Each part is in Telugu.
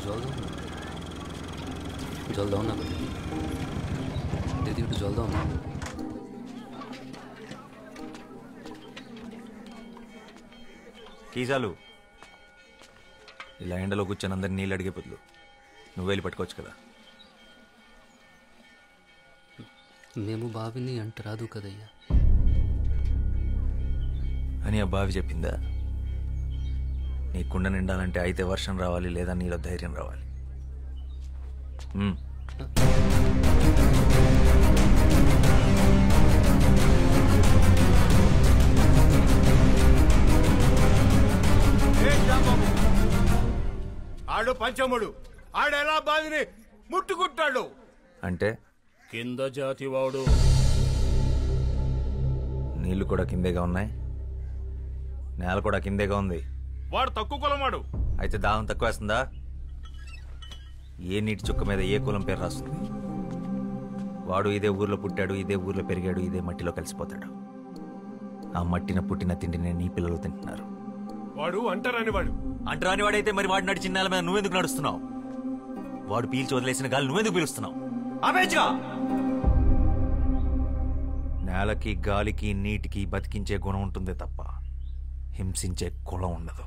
জল দাও না, জল দাও না দিদি, একটু জল দাও না। కీ చాలు ఇలా ఎండలో కూర్చొని అందరిని నీళ్ళు అడిగే బదులు నువ్వు వెళ్ళి పట్టుకోవచ్చు కదా. మేము బావిని అంటరాదు కదయ్యా అని ఆ బావి చెప్పిందా? నీ కుండ నిండాలంటే అయితే వర్షం రావాలి, లేదా నీలో ధైర్యం రావాలి. ఆడు పంచముడు, ఆడెలా బావిని ముట్టుకుంటాడు అంటే కింద జాతివాడు. నీళ్లు కూడా కిందేగా ఉన్నాయి, నేల కూడా కిందేగా ఉంది. వాడు తక్కువ కులమాడు. అయితే దాహం తక్కువ వేస్తుందా? ఏ నీటి చుక్క మీద ఏ కులం పేరు రాస్తుంది? వాడు ఇదే ఊర్లో పుట్టాడు, ఇదే ఊర్లో పెరిగాడు, ఇదే మట్టిలో కలిసిపోతాడు. ఆ మట్టిన పుట్టిన తిండిని నీ పిల్లలు తింటున్నారు. వాడు అంటరాని వాడు. అంటరాని వాడైతే మరి వాడు నడిచిన నేల మీద నువ్వెందుకు నడుస్తున్నావు? వాడు పీల్చి వదిలేసిన గాలి నువ్వెందుకు పీలుస్తున్నావు? ఆపేచ్చుగా. నేలకి గాలికి నీటికి బతికించే గుణం ఉంటుందే తప్ప హింసించే కులం ఉండదు.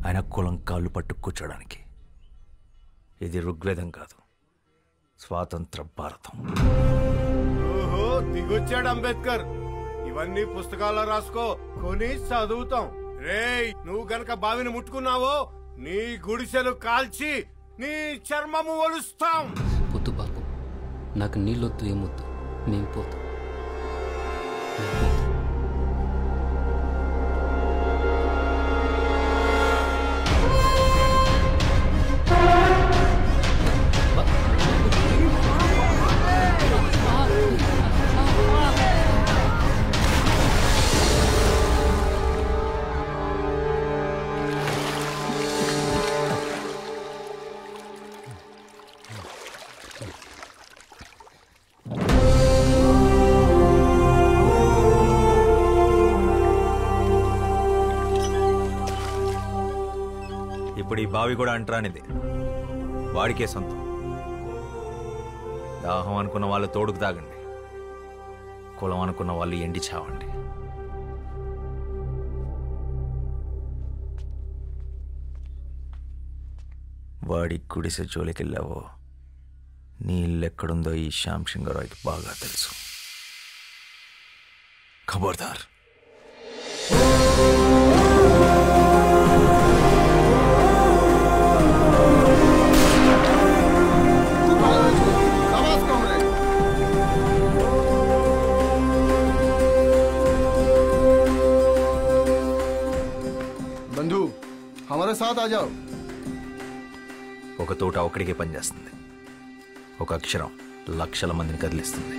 ఆయన కులం కాళ్ళు పట్టు కూర్చోడానికి. ఇది ఋగ్వేదం కాదు, స్వాతంత్ర భారతం. ఓహో, దిగొచ్చాడు అంబేద్కర్. ఇవన్నీ పుస్తకాల్లో రాసుకో, కొని చదువుతాం. రేయ్, నువ్వు గనక బావిని ముట్టుకున్నావో నీ గుడిసెలు కాల్చి నీ చర్మము ఒలుస్తాం. పొద్దు బాబు, నాకు నీళ్ళొద్దు, ఏమొద్దు, మేము పోతాం. ఇప్పుడు ఈ బావి కూడా అంటరానిదే, వాడికే సొంతం. దాహం అనుకున్న వాళ్ళు తోడుకు తాగండి, కులం అనుకున్న వాళ్ళు ఎండి చావండి. వాడి గుడిసె జోలికెళ్ళావో నీళ్ళెక్కడుందో ఈ శ్యామ్ సింగరాయ్కి బాగా తెలుసు. ఖబర్దార్. बंधु हमारे साथ आ जाओ. ఒక తోట ఒక్కడికే పనిచేస్తుంది, ఒక అక్షరం లక్షల మందిని కదిలిస్తుంది.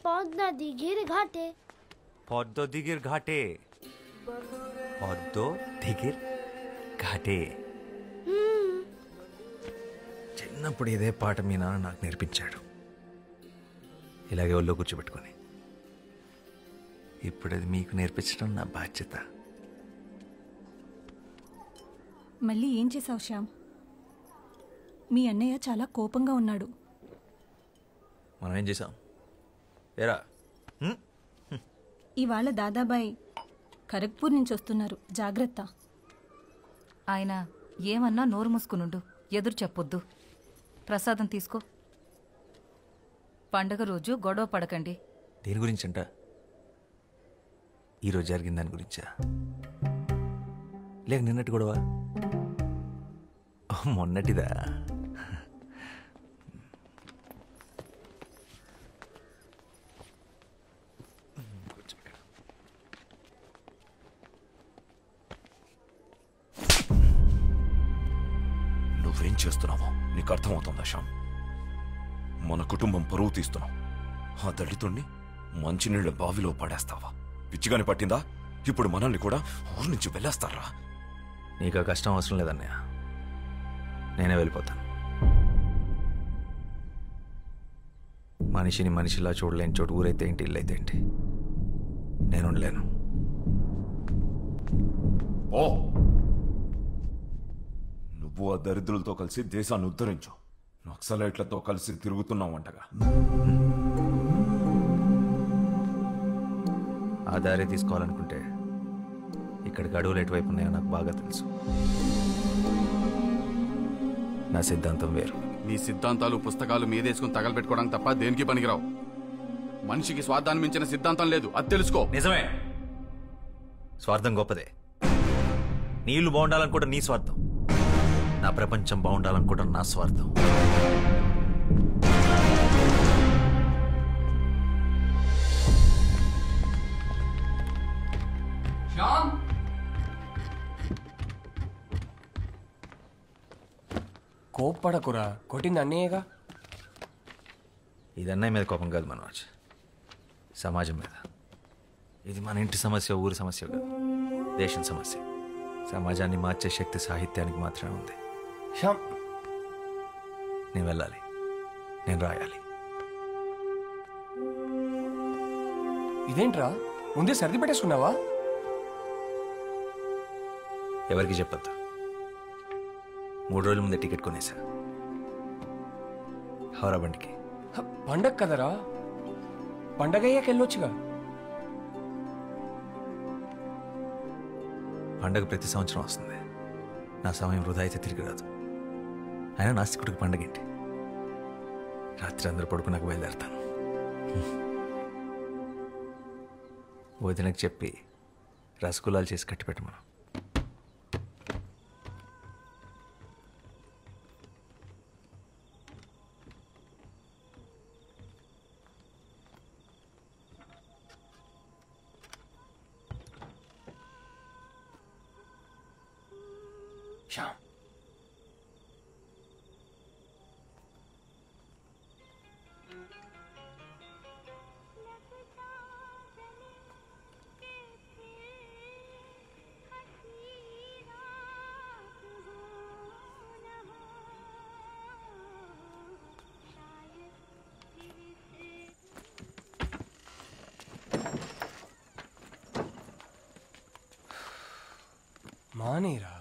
পদ্মদিঘির ঘাটে, পদ্মদিঘির ঘাটে. చిన్నప్పుడు ఇదే పాట మీ నాన్న నాకు నేర్పించాడు, ఇలాగే ఒళ్ళో కూర్చోబెట్టుకొని. ఇప్పుడు అది మీకు నేర్పించడం నా బాధ్యత. మళ్ళీ ఏం చేసావు శ్యామ్? మీ అన్నయ్య చాలా కోపంగా ఉన్నాడు. మనం ఏం చేసాం? ఏరా, ఇవాళ దాదాబాయ్ ఖరగ్పూర్ నుంచి వస్తున్నారు, జాగ్రత్త. ఆయన ఏమన్నా నోరు మూసుకునుండు, ఎదురు చెప్పొద్దు. ప్రసాదం తీసుకో. పండగ రోజు గొడవ పడకండి. దేని గురించంట? ఈరోజు జరిగిన దాని గురించా, లేక నిన్నటి గొడవ? మొన్నటిదా? నువ్వేం చేస్తున్నావో నీకు అర్థమవుతుందా శ్యామ్? మన కుటుంబం పరువు తీస్తున్నావు. ఆ దళితుణ్ణి మంచినీళ్ళ బావిలో పడేస్తావా? పిచ్చిగాని పట్టిందా? ఇప్పుడు మనల్ని కూడా ఊరి నుంచి వెళ్ళేస్తారా? నీకు ఆ కష్టం అవసరం లేదన్నయ్య, నేనే వెళ్ళిపోతాను. మనిషిని మనిషిలా చూడలేని చోటు ఊరైతే ఏంటి, ఇల్లు అయితే ఏంటి, నేను ఉండలేను. ఓ, నువ్వు ఆ దరిద్రులతో కలిసి దేశాన్ని ఉద్ధరించు. నక్సలైట్లతో కలిసి తిరుగుతున్నావంటగా. ఆ దారి తీసుకోవాలనుకుంటే ఇక్కడికి అడవులు ఎటువైపు ఉన్నాయో నాకు బాగా తెలుసు. నా సిద్ధాంతం వేరు. నీ సిద్ధాంతాలు పుస్తకాలు మీదేసుకుని తగలబెట్టుకోవడానికి తప్ప దేనికి పనికిరావు. మనిషికి స్వార్థాన్ని మించిన సిద్ధాంతం లేదు, అది తెలుసుకో. నిజమే, స్వార్థం గొప్పదే. నీళ్లు బాగుండాలనుకోవడం నీ స్వార్థం, నా ప్రపంచం బాగుండాలనుకోవడం నా స్వార్థం. కోప్పడకురా, కొట్టింది అన్నయ్యగా. ఇది అన్నయ్య మీద కోపం కాదు మనోజ్, సమాజం మీద. ఇది మన ఇంటి సమస్య, ఊరి సమస్య కాదు, దేశం సమస్య. సమాజాన్ని మార్చే శక్తి సాహిత్యానికి మాత్రమే ఉంది. శ్యామ్, నేను వెళ్ళాలి, నేను రాయాలి. ఇదేంట్రా, ముందే సర్ది పెట్టేసుకున్నావా? ఎవరికి చెప్పొద్దు. 3 రోజుల ముందే టికెట్ కొనేసా, హౌరా బండికి. పండగ కదరా, పండగ అయ్యాక వెళ్ళొచ్చుగా. పండగ ప్రతి సంవత్సరం వస్తుంది, నా సమయం వృధా అయితే తిరిగి రాదు. అయినా నాస్తికుడికి పండగ ఏంటి? రాత్రి అందరూ పడుకున్నాక బయలుదేరతాను. వదినకు చెప్పి రసగుల్లాలు చేసి కట్టి పెట్టమను. శ్యామ్, మానేరా.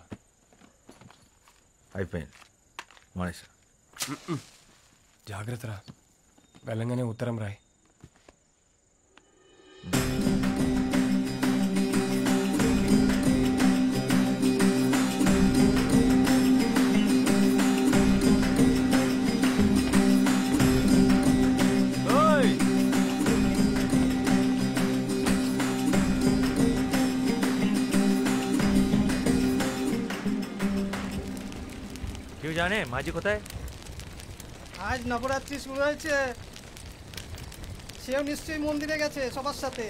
అయిపోయింది, మానేసా. జాగ్రత్తరా, వెళ్ళంగానే ఉత్తరం రాయ్. কেউ জানে মাঝি কোথায়? আজ নবরাত্রি শুরু হয়েছে, সেও নিশ্চয়ই মন্দিরে গেছে সবার সাথে।